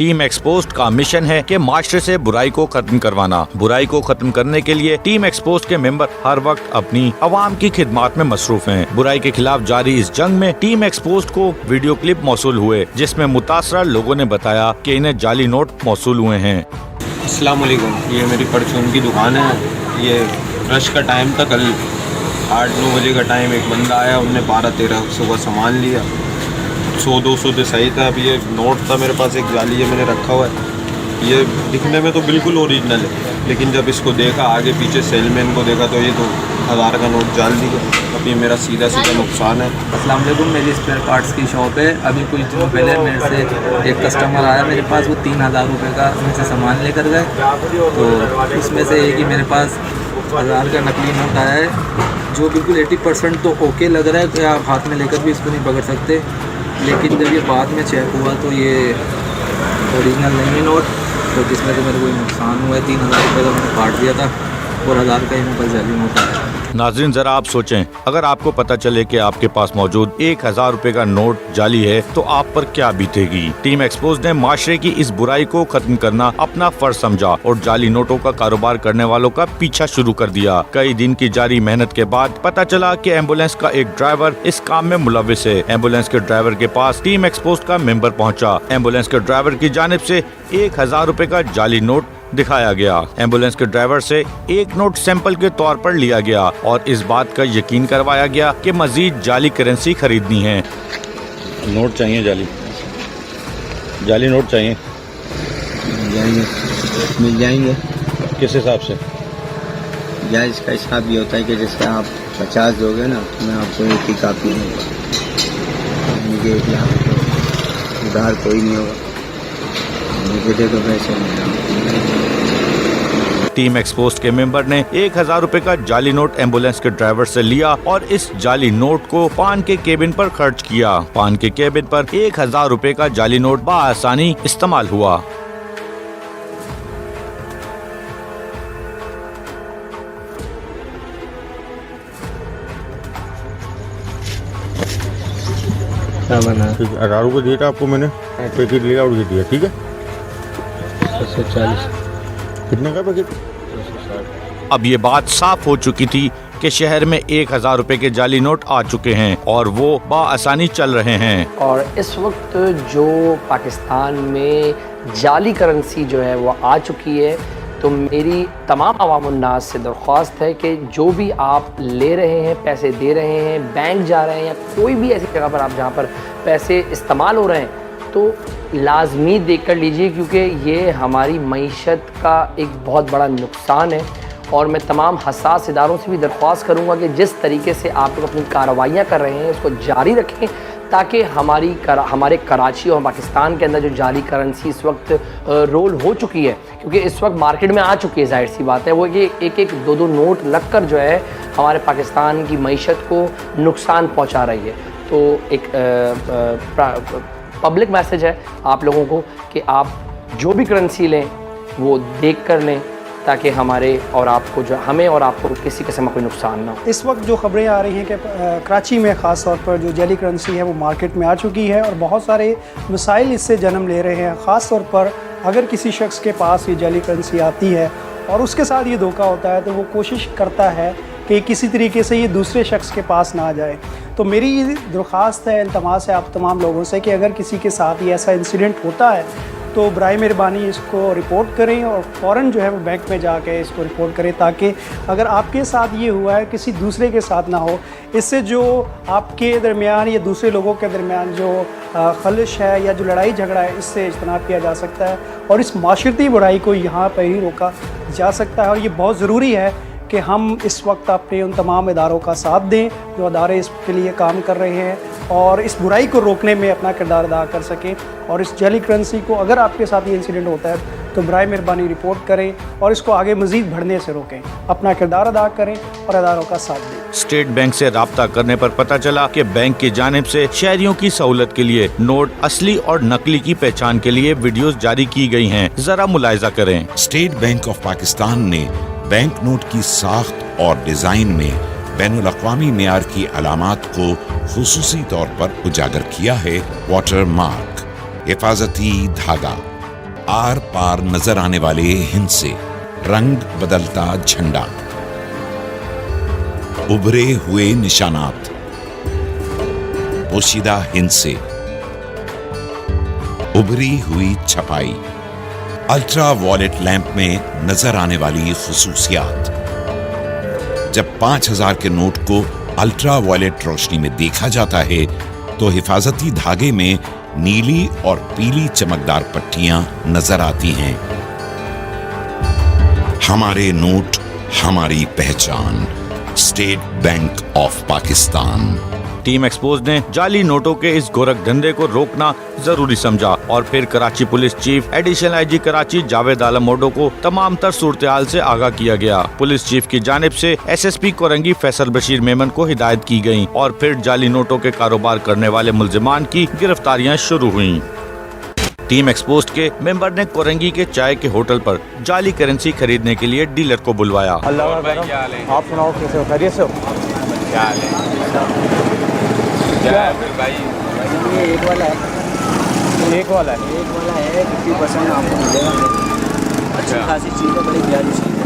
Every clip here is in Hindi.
टीम एक्सपोज्ड का मिशन है कि माशरे से बुराई को खत्म करवाना। बुराई को खत्म करने के लिए टीम एक्सपोज्ड के मेंबर हर वक्त अपनी आवाम की खिदमत में मसरूफ हैं। बुराई के खिलाफ जारी इस जंग में टीम एक्सपोज्ड को वीडियो क्लिप मौसूल हुए, जिसमें मुतासरा लोगों ने बताया कि इन्हें जाली नोट मौसूल हुए हैं। अस्सलाम वालेकुम, ये मेरी परचून की दुकान है। ये रश का टाइम था, कल 8-9 बजे का टाइम। एक बंदा आया, उनने 12-1300 का सामान लिया। 100-200 तो सही था। अब ये नोट था मेरे पास, एक जाली है, मैंने रखा हुआ है। ये दिखने में तो बिल्कुल ओरिजिनल है, लेकिन जब इसको देखा आगे पीछे सेलमैन को देखा तो ये तो 1000 का नोट जाल दिया। अब ये मेरा सीधा नुकसान है। अस्सलाम वालेकुम, मेरी स्पेयर पार्ट्स की शॉप है। अभी कुछ दिनों पहले मेरे से एक कस्टमर आया मेरे पास, वो 3000 रुपये का मुझसे सामान लेकर गए। तो उसमें से एक ही मेरे पास 1000 का नकली नोट आया है, जो बिल्कुल 80% तो ओके लग रहा है कि आप हाथ में लेकर भी इसको नहीं पकड़ सकते। लेकिन जब ये बाद में चेक हुआ तो ये ओरिजिनल नहीं है नोट, तो जिसमें तो मेरे को नुकसान हुआ है। 3000 रुपये का मैंने काट दिया था और 1000 का ही मेरे पास जाली नोट आया है। नाज़रीन, जरा आप सोचें, अगर आपको पता चले कि आपके पास मौजूद 1000 रुपए का नोट जाली है तो आप पर क्या बीतेगी। टीम एक्सपोज्ड ने माशरे की इस बुराई को खत्म करना अपना फर्ज समझा और जाली नोटों का कारोबार करने वालों का पीछा शुरू कर दिया। कई दिन की जारी मेहनत के बाद पता चला कि एम्बुलेंस का एक ड्राइवर इस काम में मुलविस है। एम्बुलेंस के ड्राइवर के पास टीम एक्सपोज्ड का मेंबर पहुंचा। एम्बुलेंस के ड्राइवर की जानिब से 1000 रुपए का जाली नोट दिखाया गया। एम्बुलेंस के ड्राइवर से एक नोट सैंपल के तौर पर लिया गया और इस बात का यकीन करवाया गया कि मजीद जाली करेंसी खरीदनी है। नोट चाहिए, जाली नोट चाहिए। मिल जाएंगे। किस हिसाब से? या इसका हिसाब ये होता है कि जैसे आप 50 दोगे ना, तो मैं आपको एक ही कापी दूँगा। मुझे 1 लाख उधार कोई नहीं होगा, मुझे दे दो पैसे। टीम एक्सपोज्ड के मेंबर ने 1000 रुपए का जाली नोट एम्बुलेंस के ड्राइवर से लिया और इस जाली नोट को पान के केबिन पर खर्च किया। पान के केबिन पर 1000 रुपए का जाली नोट बआसानी इस्तेमाल हुआ। क्या बना? 1000 रुपये दिया था आपको मैंने, पैकेट लिया और दिया, ठीक है। 240 कितने का पैकेट? अब ये बात साफ हो चुकी थी कि शहर में 1000 रुपए के जाली नोट आ चुके हैं और वो बआसानी चल रहे हैं। और इस वक्त जो पाकिस्तान में जाली करेंसी जो है वो आ चुकी है, तो मेरी तमाम अवामुन्नास से दरख्वास्त है कि जो भी आप ले रहे हैं, पैसे दे रहे हैं, बैंक जा रहे हैं या कोई भी ऐसी जगह पर आप जहाँ पर पैसे इस्तेमाल हो रहे हैं, तो लाजमी देख कर लीजिए, क्योंकि ये हमारी मईशत का एक बहुत बड़ा नुकसान है। और मैं तमाम हसास इदारों से भी दरख्वास्त करूँगा कि जिस तरीके से आप लोग अपनी कार्रवाइयाँ कर रहे हैं उसको जारी रखें, ताकि हमारे कराची और पाकिस्तान के अंदर जो जाली करेंसी इस वक्त रोल हो चुकी है, क्योंकि इस वक्त मार्केट में आ चुकी है, जाहिर सी बात है, वो कि एक 2 नोट लग कर जो है हमारे पाकिस्तान की मईशत को नुकसान पहुँचा रही है। तो एक पब्लिक मैसेज है आप लोगों को कि आप जो भी करेंसी लें वो देख कर लें, ताकि हमें और आपको किसी किस्म का कोई नुकसान ना हो। इस वक्त जो खबरें आ रही हैं कि कराची में ख़ास तौर पर जो जाली करेंसी है वो मार्केट में आ चुकी है और बहुत सारे मसाइल इससे जन्म ले रहे हैं। ख़ास तौर पर अगर किसी शख्स के पास ये जाली करेंसी आती है और उसके साथ ये धोखा होता है, तो वो कोशिश करता है कि किसी तरीके से ये दूसरे शख्स के पास ना जाए। तो मेरी दरख्वास्त है, इल्तमास है आप तमाम लोगों से कि अगर किसी के साथ ये ऐसा इंसिडेंट होता है तो बराए मेहरबानी इसको रिपोर्ट करें और फ़ौरन जो है वो बैंक में जाके इसको रिपोर्ट करें, ताकि अगर आपके साथ ये हुआ है किसी दूसरे के साथ ना हो। इससे जो आपके दरमियान या दूसरे लोगों के दरमियान जो खलिश है या जो लड़ाई झगड़ा है, इससे इज्तनाब किया जा सकता है और इस माशरती बुराई को यहाँ पर ही रोका जा सकता है। और ये बहुत ज़रूरी है कि हम इस वक्त अपने उन तमाम इदारों का साथ दें जो अदारे इसके लिए काम कर रहे हैं और इस बुराई को रोकने में अपना किरदार अदा कर सकें। और इस जाली करेंसी को अगर आपके साथ ये इंसिडेंट होता है तो बराए मेहरबानी रिपोर्ट करें और इसको आगे मज़ीद बढ़ने से रोकें, अपना किरदार अदा करें और इदारों का साथ दें। स्टेट बैंक से राब्ता करने पर पता चला कि बैंक की जानिब से शहरियों की सहूलत के लिए नोट असली और नकली की पहचान के लिए वीडियोस जारी की गई हैं। जरा मुलाहिजा करें। स्टेट बैंक ऑफ पाकिस्तान ने बैंक नोट की साख्त और डिजाइन में बैनुल अक़वामी मेयार की अलामात को खुसूसी तौर पर उजागर किया है। वाटर मार्क, हिफाजती धागा, आर पार नजर आने वाले हिंद से रंग बदलता झंडा, उभरे हुए निशानात, पोशीदा हिंद से उभरी हुई छपाई, अल्ट्रा वॉलेट लैंप में नजर आने वाली खुसूसियात। जब 5000 के नोट को अल्ट्रा वॉलेट रोशनी में देखा जाता है तो हिफाजती धागे में नीली और पीली चमकदार पट्टियां नजर आती हैं। हमारे नोट, हमारी पहचान। State bank of Pakistan. Team expose ने जाली नोटों के इस गोरख धंधे को रोकना जरूरी समझा और फिर Karachi police chief additional IG Karachi Javed Alam मोडो को तमाम तर सूरत-ए-हाल से आगाह किया गया। पुलिस चीफ की जानिब से एसएसपी कोरंगी फैसल बशीर मेमन को हिदायत की गयी और फिर जाली नोटों के कारोबार करने वाले मुल्जिमान की गिरफ्तारियाँ शुरू हुई। टीम एक्सपोज के मेंबर ने कोरंगी के चाय के होटल पर जाली करेंसी खरीदने के लिए डीलर को बुलवाया। आप सुनाओ कैसे हो, खैरियत से हो? क्या हाल है? क्या है फिर भाई? ये एक वाला है, एक वाला है। 50% आपको मिलेगा। अच्छी खासी चीज़ है, बड़ी प्यारी चीज़ है।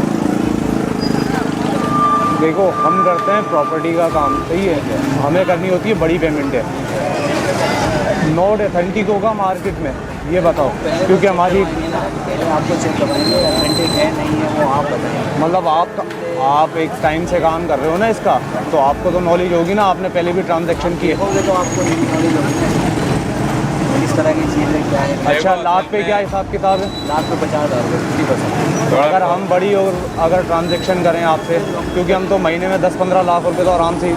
देखो, हम करते हैं प्रॉपर्टी का काम, सही है, हमें करनी होती है बड़ी पेमेंट है। नोट ऑथेंटिक होगा मार्केट में, ये बताओ, क्योंकि हमारी पहले आपको चेक करवाएंगे ऑथेंटिक है नहीं है, वो आप बताएंगे। मतलब आप एक टाइम से काम कर रहे हो ना इसका, तो आपको तो नॉलेज होगी ना, आपने पहले भी ट्रांजैक्शन किए देखोगे तो आपको नॉलेज होगी इस तरह की चीज़ें क्या है। अच्छा, लाख पे क्या हिसाब किताब है? लाख पे 50,000 रुपये 50%। तो अगर हम बड़ी और अगर ट्रांजैक्शन करें आपसे, क्योंकि हम तो महीने में 10-15 लाख रुपए तो आराम से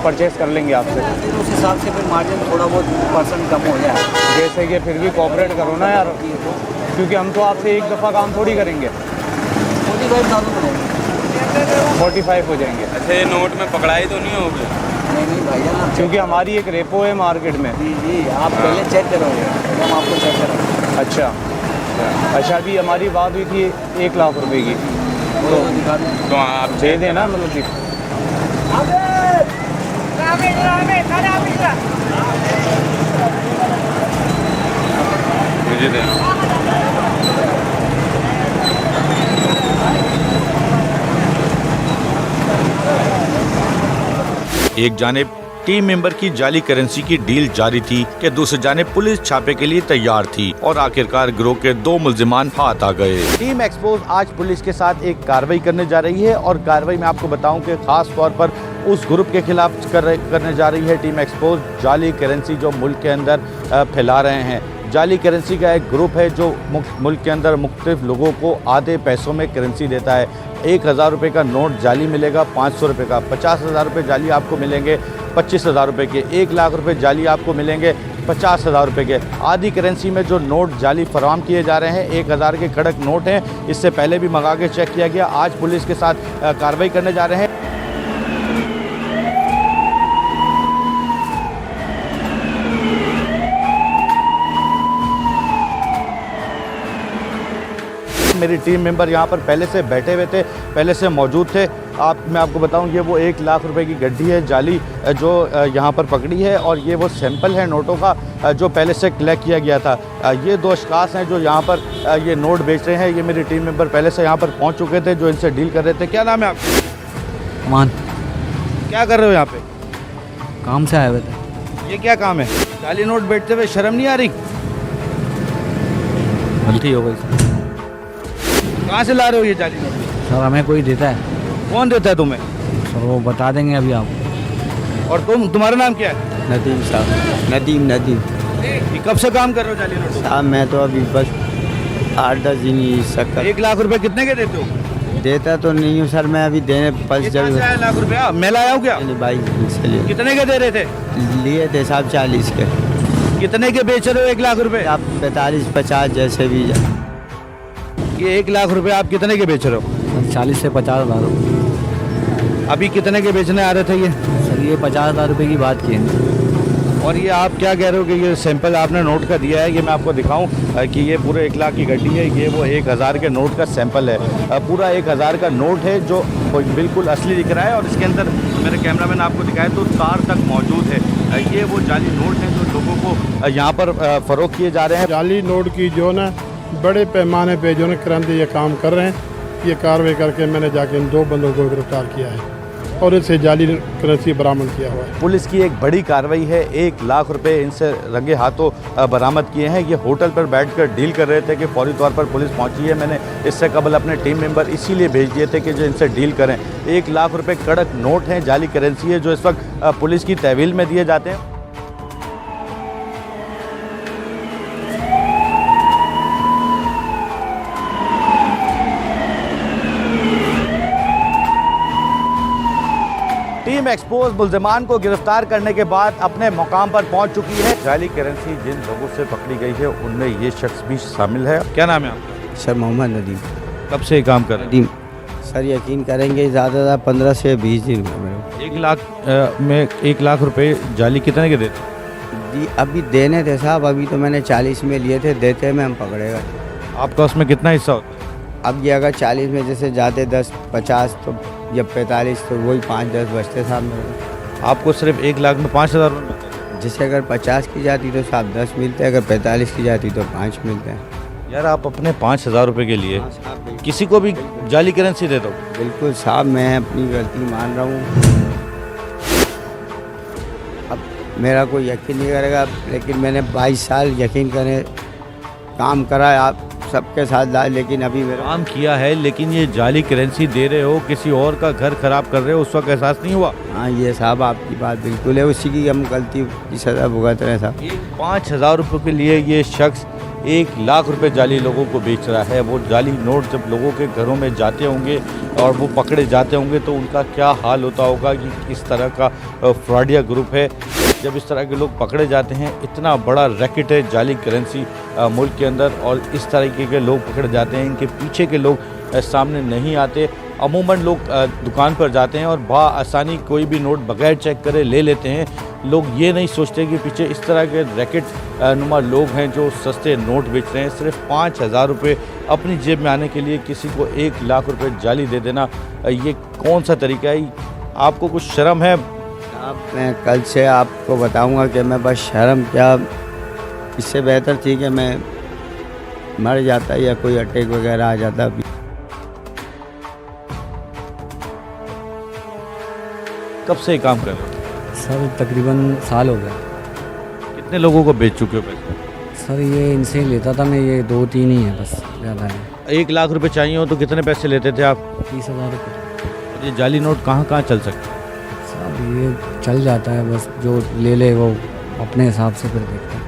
परचेस कर लेंगे आपसे, फिर उस हिसाब से फिर मार्जिन थोड़ा बहुत % कम हो जाए। जैसे कि फिर भी कोऑपरेट करो ना यार, क्योंकि हम तो आपसे एक दफ़ा काम थोड़ी करेंगे। 45 हो जाएंगे। अच्छा, ये नोट में पकड़ाई तो नहीं होगी? नहीं भाईजान, क्योंकि हमारी एक रेपो है मार्केट में। जी आप पहले चेक करोगे, हम आपको चेक करोगे। अच्छा, अभी हमारी बात हुई थी 1 लाख रुपए की, तो आप दे देना, मतलब कि मुझे देना। एक जानिब टीम मेंबर की जाली करेंसी की डील जारी थी कि दूसरी जानिब पुलिस छापे के लिए तैयार थी और आखिरकार गिरोह के 2 मुल्जिमान हाथ आ गए। टीम एक्सपोज आज पुलिस के साथ एक कार्रवाई करने जा रही है और कार्रवाई में आपको बताऊं कि खास तौर पर उस ग्रुप के खिलाफ करने जा रही है टीम एक्सपोज, जाली करेंसी जो मुल्क के अंदर फैला रहे हैं। जाली करेंसी का एक ग्रुप है जो मुल्क के अंदर मुख्तलिफ लोगों को आधे पैसों में करेंसी देता है। 1000 रुपये का नोट जाली मिलेगा 500 रुपये का, 50,000 रुपये जाली आपको मिलेंगे 25,000 रुपये के, 1 लाख रुपये जाली आपको मिलेंगे 50,000 रुपये के। आधी करेंसी में जो नोट जाली फराहम किए जा रहे हैं 1000 के कड़क नोट हैं, इससे पहले भी मंगा के चेक किया गया। आज पुलिस के साथ कार्रवाई करने जा रहे हैं। मेरी टीम मेंबर यहाँ पर पहले से बैठे हुए थे, पहले से मौजूद थे। मैं आपको बताऊं, ये वो 1 लाख रुपए की गड्डी है जाली जो यहाँ पर पकड़ी है और ये वो सैंपल है नोटों का जो पहले से कलेक्ट किया गया था। ये 2 अशखास हैं जो यहाँ पर ये नोट बेच रहे हैं। ये मेरी टीम मेंबर पहले से यहाँ पर पहुँच चुके थे जो इनसे डील कर रहे थे। क्या नाम है आपका? मान क्या कर रहे हो यहाँ पे? काम से आए हुए थे। ये क्या काम है? जाली नोट बेचते हुए शर्म नहीं आ रही? गलती हो गई कहाँ से ला रहे हो ये जाली नोट? सर, हमें कोई देता है। कौन देता है तुम्हें? सर, वो बता देंगे अभी आप। और तुम्हारा नाम क्या है? नदीम साहब। नदीम ये कब से काम कर रहे हो जाली नोट? साहब मैं तो अभी बस 8-10 दिन ही सकता। 1 लाख रुपए कितने के देते हो? देता तो नहीं हूँ सर, मैं अभी देने बस जब 1 लाख रुपया मैं लाया हूँ क्या? नहीं भाई, इसलिए कितने के दे रहे थे? लिए थे साहब 40 के। कितने के बेच रहे हो 1 लाख रुपए? आप 45-50 जैसे भी जाए। ये 1 लाख रुपए आप कितने के बेच रहे हो? 40 से 50,000 रुपये। अभी कितने के बेचने आ रहे थे ये? सर, ये 50,000 रुपये की बात की है। और ये आप क्या कह रहे हो कि ये सैंपल आपने नोट का दिया है? ये मैं आपको दिखाऊं कि ये पूरे 1 लाख की गड्डी है। ये वो 1000 के नोट का सैंपल है। पूरा 1000 का नोट है जो बिल्कुल असली दिख रहा है और इसके अंदर मेरे कैमरामैन आपको दिखाए तो तार तक मौजूद है। ये वो जाली नोट है जो लोगों को यहाँ पर फ़रोख्त किए जा रहे हैं। जाली नोट की जो ना बड़े पैमाने पे जो है करंदी ये काम कर रहे हैं। ये कार्रवाई करके मैंने जाके इन 2 बंदों को गिरफ्तार किया है और इनसे जाली करेंसी बरामद किया हुआ है। पुलिस की एक बड़ी कार्रवाई है। 1 लाख रुपए इनसे रंगे हाथों बरामद किए हैं। ये होटल पर बैठकर डील कर रहे थे कि फौरी तौर पर पुलिस पहुंची है। मैंने इससे कबल अपने टीम मेंबर इसीलिए भेज दिए थे कि जो इनसे डील करें। 1 लाख रुपए कड़क नोट हैं, जाली करेंसी है, जो इस वक्त पुलिस की तहवील में दिए जाते हैं। टीम एक्सपोज मुल्जिमान को गिरफ्तार करने के बाद अपने मुकाम पर पहुंच चुकी है। जाली करेंसी जिन लोगों से पकड़ी गई है उनमें ये शख्स भी शामिल है। क्या नाम है आपका? सर मोहम्मद नदीम। कब से ये काम कर रहे हैं? सर यकीन करेंगे ज़्यादा 15 से 20 दिन हुए मेरे को। 1 लाख में 1 लाख रुपए जाली कितने के देते? जी अभी देने थे साहब, अभी तो मैंने 40 में लिए थे, देते में हम पकड़ेगा। आपका उसमें कितना हिस्सा होता है? अब ये अगर 40 में जैसे जाते 10 50 तो जब 45 तो वही 5-10 बचते साहब मेरे को। आपको सिर्फ 1 लाख में 5,000 रुपये मिलते हैं? जैसे अगर 50 की जाती तो साहब 10 मिलते हैं, अगर 45 की जाती तो 5 मिलते हैं। यार आप अपने 5,000 रुपये के लिए किसी को भी जाली करेंसी दे दो? बिल्कुल साहब, मैं अपनी गलती मान रहा हूँ। अब मेरा कोई यकीन नहीं करेगा, लेकिन मैंने 22 साल यकीन करें काम करा है आप सबके साथ, लेकिन अभी मेरा काम किया है, लेकिन ये जाली करेंसी दे रहे हो, किसी और का घर खराब कर रहे हो, उस वक्त एहसास नहीं हुआ? हाँ ये साहब आपकी बात बिल्कुल है, उसी की हम गलती की सज़ा भुगत रहे हैं साहब। 5,000 रुपये के लिए ये शख्स 1 लाख रुपए जाली लोगों को बेच रहा है। वो जाली नोट जब लोगों के घरों में जाते होंगे और वो पकड़े जाते होंगे तो उनका क्या हाल होता होगा कि इस तरह का फ्रॉडिया ग्रुप है। जब इस तरह के लोग पकड़े जाते हैं, इतना बड़ा रैकेट है जाली करेंसी मुल्क के अंदर, और इस तरीके के लोग पकड़े जाते हैं, इनके पीछे के लोग सामने नहीं आते। अमूमन लोग दुकान पर जाते हैं और आसानी कोई भी नोट बगैर चेक करे ले लेते हैं। लोग ये नहीं सोचते कि पीछे इस तरह के रैकेट नुमा लोग हैं जो सस्ते नोट बेच रहे हैं। सिर्फ 5,000 रुपये अपनी जेब में आने के लिए किसी को 1 लाख रुपए जाली दे देना, ये कौन सा तरीका है? आपको कुछ शर्म है? अब मैं कल से आपको बताऊंगा कि मैं बस शर्म क्या, इससे बेहतर थी कि मैं मर जाता या कोई अटैक वगैरह आ जाता। कब से ये काम कर रहे हो? सर तकरीबन साल हो गया। कितने लोगों को बेच चुके हो पैसे? सर ये इनसे ही लेता था मैं, ये 2-3 ही है बस, ज़्यादा है। 1 लाख रुपए चाहिए हो तो कितने पैसे लेते थे आप? 30,000 रुपये। ये जाली नोट कहाँ कहाँ चल सकते हैं? साहब ये चल जाता है, बस जो ले ले वो अपने हिसाब से फिर देखता है।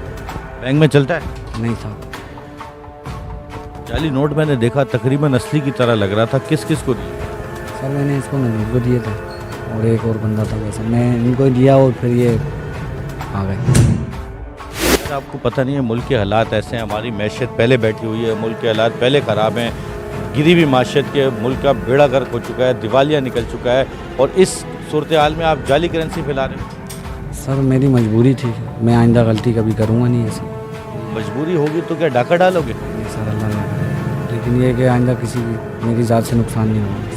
बैंक में चलता है? नहीं साहब। जाली नोट मैंने देखा तकरीबन असली की तरह लग रहा था। किस किस को दिए? सर मैंने इसको नजूर को दिए थे और एक और बंदा था, वैसे मैं इनको दिया और फिर ये आ गए। आपको पता नहीं है मुल्क के हालात ऐसे हैं, हमारी मैशत पहले बैठी हुई है, मुल्क के हालात पहले ख़राब हैं, गिरी हुई माशत के मुल्क का बेड़ा गर्क हो चुका है, दिवालिया निकल चुका है, और इस सूरत हाल में आप जाली करेंसी फैला रहे हैं। सर मेरी मजबूरी थी, मैं आइंदा गलती कभी करूँगा नहीं ऐसी। मजबूरी होगी तो क्या डाका डालोगे? नहीं सर, अल्लाह ना करे, लेकिन ये कि आइंदा किसी मेरी ज़ात से नुकसान नहीं होगा।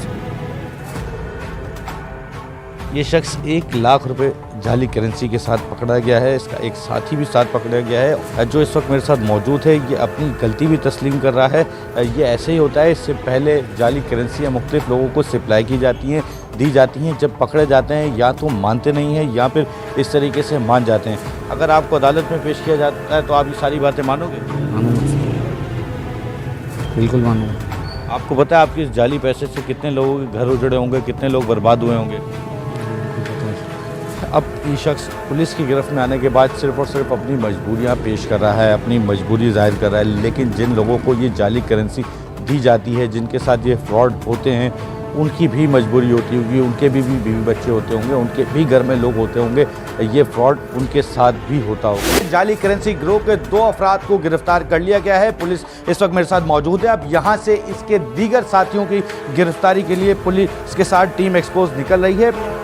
ये शख्स 1 लाख रुपए जाली करेंसी के साथ पकड़ा गया है। इसका एक साथी भी साथ पकड़ा गया है जो इस वक्त मेरे साथ मौजूद है। ये अपनी गलती भी तस्लीम कर रहा है। ये ऐसे ही होता है, इससे पहले जाली करेंसियाँ मुख्तलिफ लोगों को सप्लाई की जाती हैं, दी जाती हैं। जब पकड़े जाते हैं या तो मानते नहीं हैं या फिर इस तरीके से मान जाते हैं। अगर आपको अदालत में पेश किया जाता है तो आप ये सारी बातें मानोगे? बिल्कुल मानूंगा। आपको पता है आपके इस जाली पैसे से कितने लोगों के घर उजड़े होंगे, कितने लोग बर्बाद हुए होंगे? अब ये शख्स पुलिस की गिरफ्त में आने के बाद सिर्फ और सिर्फ अपनी मजबूरियां पेश कर रहा है, अपनी मजबूरी जाहिर कर रहा है। लेकिन जिन लोगों को ये जाली करेंसी दी जाती है, जिनके साथ ये फ्रॉड होते हैं, उनकी भी मजबूरी होती होगी, उनके भी बीवी बच्चे होते होंगे, उनके भी घर में लोग होते होंगे, ये फ्रॉड उनके साथ भी होता होगा। जाली करेंसी गिरोह के 2 अफराद को गिरफ्तार कर लिया गया है। पुलिस इस वक्त मेरे साथ मौजूद है। अब यहाँ से इसके दीगर साथियों की गिरफ्तारी के लिए पुलिस के साथ टीम एक्सपोज निकल रही है।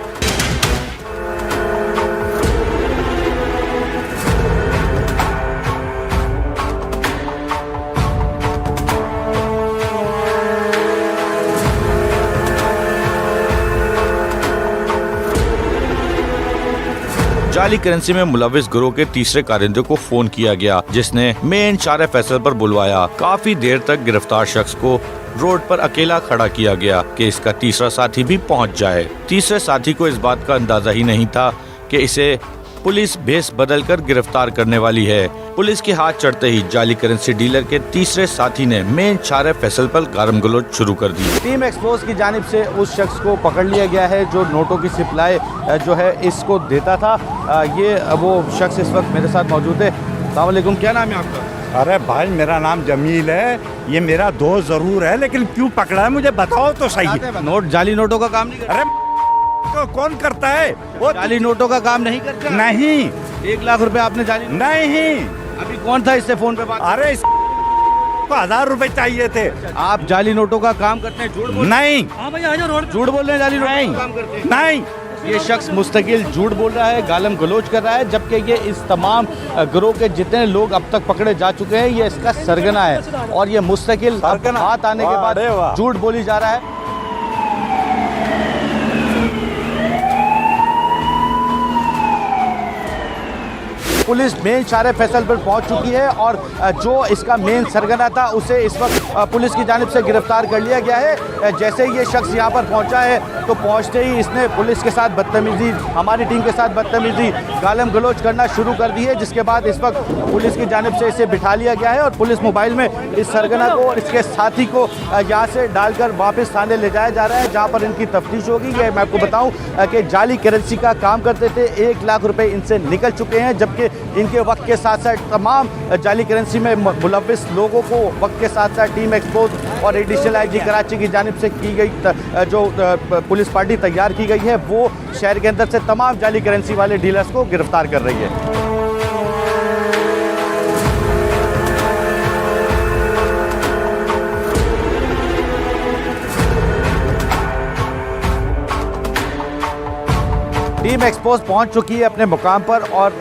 जाली करेंसी में मुलविस गिरोह के तीसरे कारिंदे को फोन किया गया, जिसने मेन चार फैसल पर बुलवाया। काफी देर तक गिरफ्तार शख्स को रोड पर अकेला खड़ा किया गया कि इसका तीसरा साथी भी पहुंच जाए। तीसरे साथी को इस बात का अंदाजा ही नहीं था कि इसे पुलिस भेस बदलकर गिरफ्तार करने वाली है। पुलिस के हाथ चढ़ते ही जाली करेंसी डीलर के तीसरे साथी ने मेन चार फैसल पर गारम गलोच शुरू कर दी। टीम एक्सपोज की जानिब से उस शख्स को पकड़ लिया गया है जो नोटों की सप्लाई जो है इसको देता था। ये वो शख्स इस वक्त मेरे साथ मौजूद है। अस्सलाम वालेकुम, क्या नाम है आपका? अरे भाई मेरा नाम जमील है, ये मेरा दोस्त जरूर है, लेकिन क्यों पकड़ा है मुझे बताओ तो सही। नोट जाली नोटों का काम नहीं करता। अरे तो कौन करता है वो? जाली नोटों का काम नहीं करता। नहीं। 1 लाख रुपए आपने जाली नहीं। अभी कौन था इससे फोन पे बात? अरे को 1000 रुपए चाहिए थे। आप जाली नोटों का काम करते हैं? झूठ बोल नहीं। झूठ बोल रहे हैं, जाली नोटों का काम करते हैं? नहीं। ये शख्स मुस्तकिल झूठ बोल रहा है, गालम गलोच कर रहा है, जबकि ये इस तमाम गिरोह के जितने लोग अब तक पकड़े जा चुके हैं ये इसका सरगना है और ये मुस्तकिल हाथ आने के बाद झूठ बोली जा रहा है। पुलिस मेन चारे फैसल पर पहुंच चुकी है और जो इसका मेन सरगना था उसे इस वक्त पुलिस की जानिब से गिरफ्तार कर लिया गया है। जैसे ही ये शख्स यहाँ पर पहुंचा है तो पहुंचते ही इसने पुलिस के साथ बदतमीजी, हमारी टीम के साथ बदतमीजी, गालम गलोच करना शुरू कर दी है, जिसके बाद इस वक्त पुलिस की जानिब से इसे बिठा लिया गया है और पुलिस मोबाइल में इस सरगना को और इसके साथी को यहाँ से डालकर वापस थाने ले जाया जा रहा है, जहाँ पर इनकी तफ्तीश होगी। ये मैं आपको बताऊँ कि जाली करेंसी का काम करते थे, 1 लाख रुपये इनसे निकल चुके हैं, जबकि इनके वक्त के साथ साथ तमाम जाली करेंसी में मुलविस लोगों को वक्त के साथ साथ टीम एक्सपोज और एडिशनल आईजी कराची की जानिब से की गई जो पुलिस पार्टी तैयार की गई है वो शहर के अंदर से तमाम जाली करेंसी वाले डीलर्स को गिरफ्तार कर रही है। टीम एक्सपोज पहुंच चुकी है अपने मुकाम पर और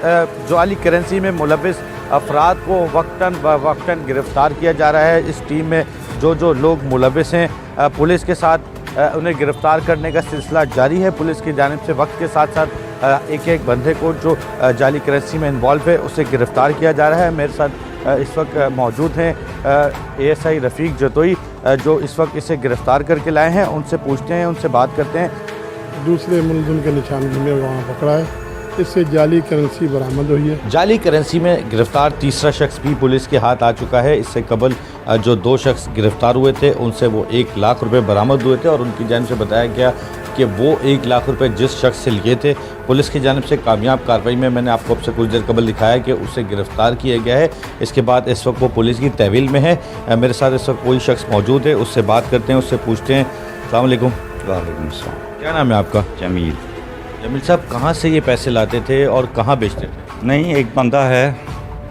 जाली करेंसी में मुलविस अफराद को वक्तन गिरफ्तार किया जा रहा है। इस टीम में जो लोग मुलविस हैं पुलिस के साथ उन्हें गिरफ्तार करने का सिलसिला जारी है। पुलिस की जानिब से वक्त के साथ साथ एक बंदे को जो जाली करेंसी में इन्वॉल्व है उसे गिरफ्तार किया जा रहा है। मेरे साथ इस वक्त मौजूद हैं ASI रफ़ीक जतोई जो इस वक्त इसे गिरफ्तार करके लाए हैं। उनसे पूछते हैं, उनसे बात करते हैं। दूसरे मुलजिम के निशानगी में वहाँ पकड़ा है, इससे जाली करेंसी बरामद हुई है। जाली करेंसी में गिरफ्तार तीसरा शख्स भी पुलिस के हाथ आ चुका है। इससे कबल जो 2 शख्स गिरफ्तार हुए थे उनसे वो 1 लाख रुपए बरामद हुए थे और उनकी जानिब से बताया गया कि वो 1 लाख रुपए जिस शख्स से लिए थे पुलिस की जानिब से कामयाब कार्रवाई में मैंने आपको अब से कुछ देर कबल दिखाया कि उसे गिरफ्तार किया गया है। इसके बाद इस वक्त वो पुलिस की तहवील में है। मेरे साथ इस वक्त कोई शख्स मौजूद है, उससे बात करते हैं, उससे पूछते हैं। अस्सलाम वालेकुम। वालेकुम सलाम। क्या नाम है आपका? जमील। जमील साहब, कहाँ से ये पैसे लाते थे और कहाँ बेचते थे? नहीं, एक बंदा है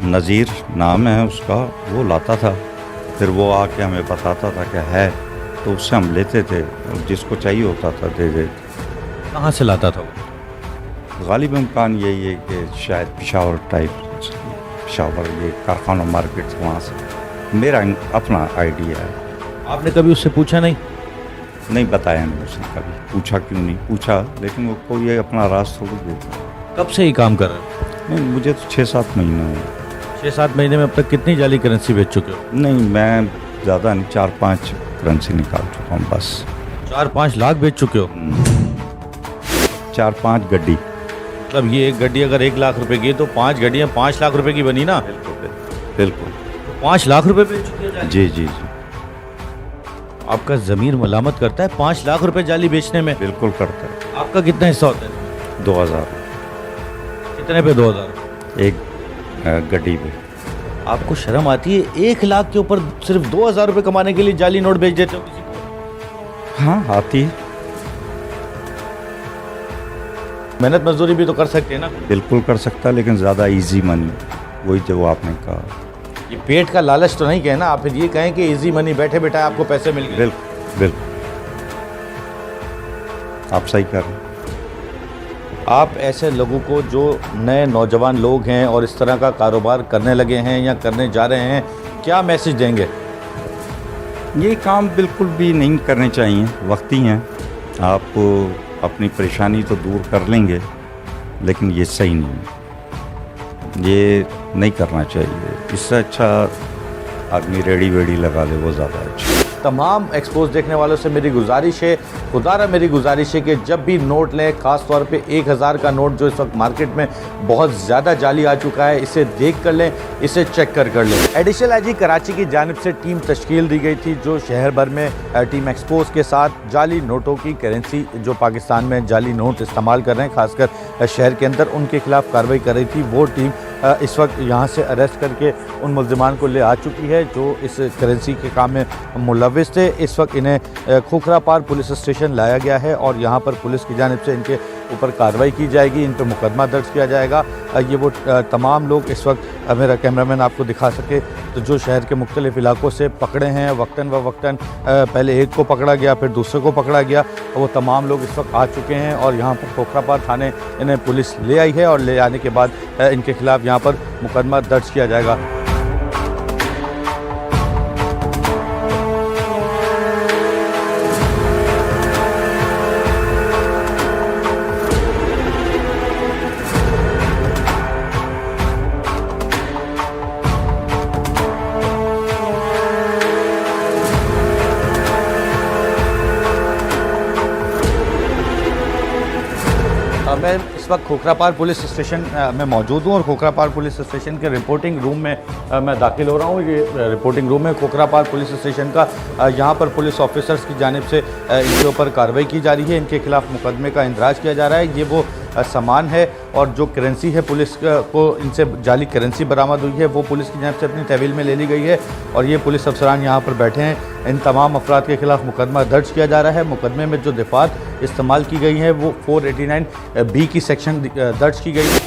नज़ीर नाम है उसका, वो लाता था, फिर वो आके हमें बताता था कि है, तो उससे हम लेते थे और जिसको चाहिए होता था दे देते। कहाँ से लाता था वो? गालिब इम्कान यही है कि शायद पेशावर टाइप, पेशावर ये कारखाना मार्केट वहाँ से। मेरा अपना आइडिया है। आपने कभी उससे पूछा नहीं? नहीं बताया नहीं उसने कभी। पूछा क्यों नहीं पूछा, लेकिन वो कोई ये अपना राज थोड़ी देता। कब से ही काम कर रहे हैं? नहीं, मुझे तो 6-7 महीने हुए। 6-7 महीने में अब तक कितनी जाली करेंसी बेच चुके हो? नहीं, मैं ज़्यादा नहीं, 4-5 करेंसी निकाल चुका हूँ बस। 4-5 लाख बेच चुके हो? 4-5 गड्डी। मतलब ये एक गड्डी अगर 1 लाख रुपए की है तो 5 गड्डियाँ 5 लाख रुपए की बनी ना? बिल्कुल। 5 लाख रुपए बेच चुके हो? जी जी जी। आपका ज़मीर मलामत करता है 5 लाख रुपए जाली बेचने में? बिल्कुल करता है। आपका कितना हिस्सा होता है? 2000। कितने पे 2000? एक गड्डी पे। आपको शर्म आती है? 1 लाख के ऊपर सिर्फ 2000 रुपए कमाने के लिए जाली नोट बेच देते हो किसी को? हाँ, आती है। मेहनत मजदूरी भी तो कर सकते हैं ना? बिल्कुल कर सकता है, लेकिन ज़्यादा इजी मनी, वही जो आपने कहा। ये पेट का लालच तो नहीं कहना आप, फिर ये कहें कि इजी मनी, बैठे बैठे आपको पैसे मिल गए। बिल्कुल बिल्कुल, आप सही कर रहे हैं। आप ऐसे लोगों को जो नए नौजवान लोग हैं और इस तरह का कारोबार करने लगे हैं या करने जा रहे हैं, क्या मैसेज देंगे? ये काम बिल्कुल भी नहीं करने चाहिए, वक्ती हैं। आप अपनी परेशानी तो दूर कर लेंगे, लेकिन ये सही नहीं है, ये नहीं करना चाहिए। इससे अच्छा आदमी रेडी वेडी लगा ले, वो ज़्यादा अच्छा। तमाम एक्सपोज देखने वालों से मेरी गुजारिश है, खुदारा मेरी गुजारिश है कि जब भी नोट लें, ख़ास तौर पे 1000 का नोट जो इस वक्त मार्केट में बहुत ज़्यादा जाली आ चुका है, इसे देख कर लें, इसे चेक कर लें। एडिशनल आईजी कराची की जानिब से टीम तश्कील दी गई थी जो शहर भर में टीम एक्सपोज के साथ जाली नोटों की करेंसी जो पाकिस्तान में जाली नोट इस्तेमाल कर रहे हैं, खासकर शहर के अंदर, उनके खिलाफ कार्रवाई कर रही थी। वो टीम इस वक्त यहाँ से अरेस्ट करके उन मुल्ज़िमान को ले आ चुकी है जो इस करेंसी के काम में मुलव्विस थे। इस वक्त इन्हें खोखरापार पुलिस स्टेशन लाया गया है और यहाँ पर पुलिस की जानिब से इनके ऊपर कार्रवाई की जाएगी, इन पर मुकदमा दर्ज किया जाएगा। ये वो तमाम लोग इस वक्त मेरा कैमरामैन आपको दिखा सके तो जो शहर के मुख्तलिफ इलाकों से पकड़े हैं, वक्तन व वक्तन पहले एक को पकड़ा गया, फिर दूसरे को पकड़ा गया, वो तमाम लोग इस वक्त आ चुके हैं और यहाँ पर खोखरापार थाने इन्हें पुलिस ले आई है और ले आने के बाद इनके खिलाफ यहाँ पर मुकदमा दर्ज किया जाएगा। मैं इस वक्त खोखरापार पुलिस स्टेशन में मौजूद हूँ और खोखरापार पुलिस स्टेशन के रिपोर्टिंग रूम में मैं दाखिल हो रहा हूँ। ये रिपोर्टिंग रूम है खोखरापार पुलिस स्टेशन का। यहाँ पर पुलिस ऑफिसर्स की जानिब से इनके ऊपर कार्रवाई की जा रही है, इनके खिलाफ मुकदमे का इंदराज किया जा रहा है। ये वो सामान है और जो करेंसी है पुलिस को इनसे जाली करेंसी बरामद हुई है वो पुलिस की जानिब से अपनी तहवील में ले ली गई है और ये पुलिस अफसरान यहाँ पर बैठे हैं। इन तमाम अफराद के खिलाफ मुकदमा दर्ज किया जा रहा है। मुकदमे में जो दफात इस्तेमाल की गई है वो 489B की सेक्शन दर्ज की गई है।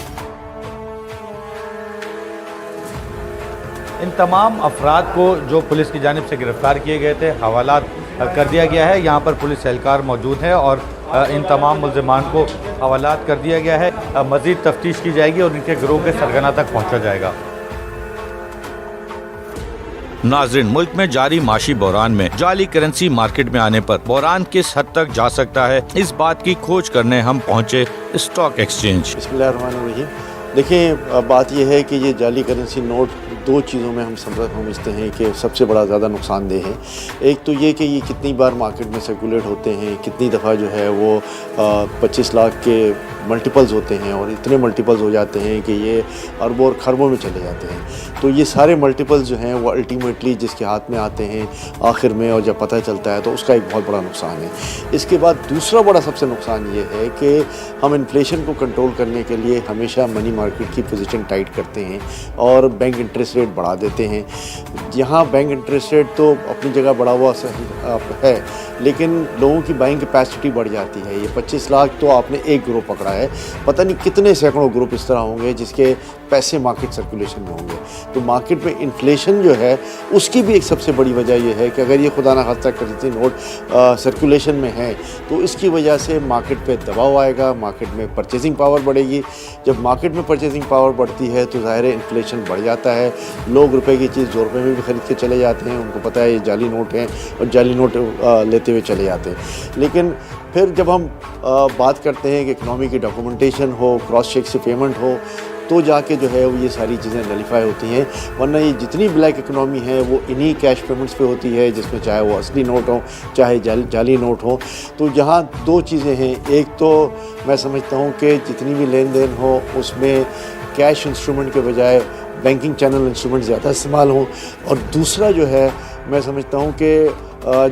इन तमाम अफराद को जो पुलिस की जानिब से गिरफ्तार किए गए थे हवालात कर दिया गया है। यहाँ पर पुलिस एहलकार मौजूद है और इन तमाम मुल्ज़िमान को हवालात कर दिया गया है। मज़ीद तफ्तीश की जाएगी और इनके गिरोह के सरगना तक पहुँचा जाएगा। नाज़रीन, मुल्क में जारी माशी बहरान में जाली करेंसी मार्केट में आने पर बहरान किस हद तक जा सकता है, इस बात की खोज करने हम पहुँचे स्टॉक एक्सचेंज। बिस्मिल्लाहिर्रहमानिर्रहीम। देखिए, बात यह है कि ये जाली करेंसी नोट दो चीज़ों में हम समझते हैं कि सबसे बड़ा ज़्यादा नुकसानदेह है। एक तो ये कि ये कितनी बार मार्केट में सर्कुलेट होते हैं, कितनी दफ़ा जो है वो 25 लाख के मल्टीपल्स होते हैं और इतने मल्टीपल्स हो जाते हैं कि ये अरबों और खरबों में चले जाते हैं। तो ये सारे मल्टीपल्स जो हैं वो अल्टीमेटली जिसके हाथ में आते हैं आखिर में और जब पता चलता है तो उसका एक बहुत बड़ा नुकसान है। इसके बाद दूसरा बड़ा सबसे नुकसान ये है कि हम इन्फ्लेशन को कंट्रोल करने के लिए हमेशा मनी मार्केट की पोजीशन टाइट करते हैं और बैंक इंटरेस्ट रेट बढ़ा देते हैं। यहाँ बैंक इंटरेस्ट रेट तो अपनी जगह बढ़ा हुआ है, लेकिन लोगों की बाइंग कैपेसिटी बढ़ जाती है। ये 25 लाख तो आपने एक ग्रुप पकड़ा है, पता नहीं कितने सैकड़ों ग्रुप इस तरह होंगे जिसके पैसे मार्केट सर्कुलेशन में होंगे। तो मार्केट में इन्फ्लेशन जो है उसकी भी एक सबसे बड़ी वजह यह है कि अगर ये खुदा न खास्ता करेंसी नोट सर्कुलेशन में है तो इसकी वजह से मार्केट पे दबाव आएगा, मार्केट में परचेजिंग पावर बढ़ेगी। जब मार्केट में परचेजिंग पावर बढ़ती है तो ज़ाहिर है इन्फ्लेशन बढ़ जाता है। लोग रुपए की चीज़ 2 रुपये में भी ख़रीद के चले जाते हैं, उनको पता है ये जाली नोट हैं और जाली नोट लेते हुए चले जाते हैं। लेकिन फिर जब हम बात करते हैं कि इकनॉमी की डॉक्यूमेंटेशन हो, क्रॉस चेक से पेमेंट हो, तो जाके जो है वो ये सारी चीज़ें नलीफाई होती हैं। वरना ये जितनी ब्लैक इकनॉमी है वो इन्हीं कैश पेमेंट्स पे होती है, जिसमें चाहे वो असली नोट हो चाहे जाली नोट हो। तो यहाँ 2 चीज़ें हैं। एक तो मैं समझता हूँ कि जितनी भी लेन देन हो उसमें कैश इंस्ट्रूमेंट के बजाय बैंकिंग चैनल इंस्ट्रूमेंट ज़्यादा इस्तेमाल हों, और दूसरा जो है मैं समझता हूँ कि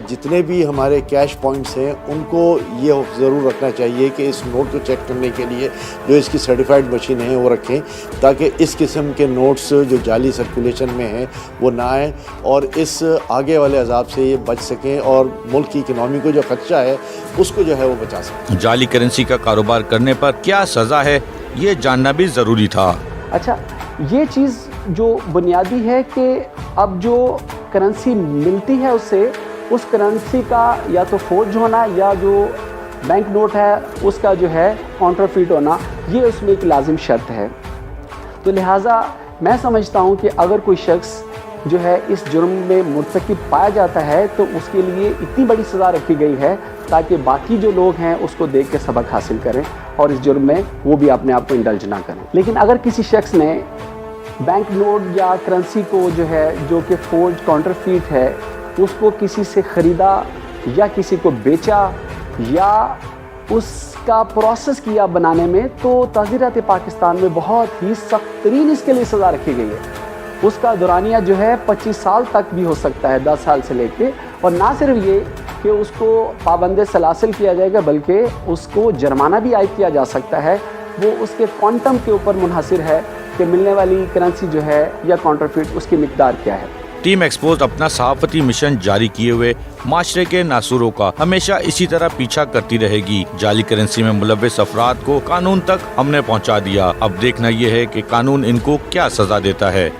जितने भी हमारे कैश पॉइंट्स हैं उनको ये ज़रूर रखना चाहिए कि इस नोट को चेक करने के लिए जो इसकी सर्टिफाइड मशीन है वो रखें, ताकि इस किस्म के नोट्स जो जाली सर्कुलेशन में हैं वो ना आए और इस आगे वाले अजाब से ये बच सकें और मुल्क की इकनॉमी को जो खदशा है उसको जो है वो बचा सकें। जाली करेंसी का कारोबार करने पर क्या सज़ा है, ये जानना भी ज़रूरी था। अच्छा, ये चीज़ जो बुनियादी है कि अब जो करेंसी मिलती है उससे उस करेंसी का या तो फोर्ज होना या जो बैंक नोट है उसका जो है काउंटरफीट होना, ये उसमें एक लाजिम शर्त है। तो लिहाजा मैं समझता हूँ कि अगर कोई शख्स जो है इस जुर्म में मुर्तकिब पाया जाता है तो उसके लिए इतनी बड़ी सज़ा रखी गई है ताकि बाकी जो लोग हैं उसको देख के सबक हासिल करें और इस जुर्म में वो भी अपने आप को इंडल्ज ना करें। लेकिन अगर किसी शख्स ने बैंक नोट या करेंसी को जो है जो कि फोर्ज काउंटरफीट है उसको किसी से ख़रीदा या किसी को बेचा या उसका प्रोसेस किया बनाने में, तो ताज़ीरात पाकिस्तान में बहुत ही सख्त तरीन इसके लिए सज़ा रखी गई है। उसका दुरानिया जो है 25 साल तक भी हो सकता है, 10 साल से लेके, और ना सिर्फ ये कि उसको पाबंद सलासिल किया जाएगा बल्कि उसको जुर्माना भी आयद किया जा सकता है। वो उसके क्वांटम के ऊपर मुनहसिर है कि मिलने वाली करेंसी जो है या काउंटरफीट उसकी मिकदार क्या है। टीम एक्सपोज अपना सहाफती मिशन जारी किए हुए माशरे के नासूरों का हमेशा इसी तरह पीछा करती रहेगी। जाली करेंसी में मुलव्वस अफराद को कानून तक हमने पहुंचा दिया। अब देखना यह है कि कानून इनको क्या सजा देता है।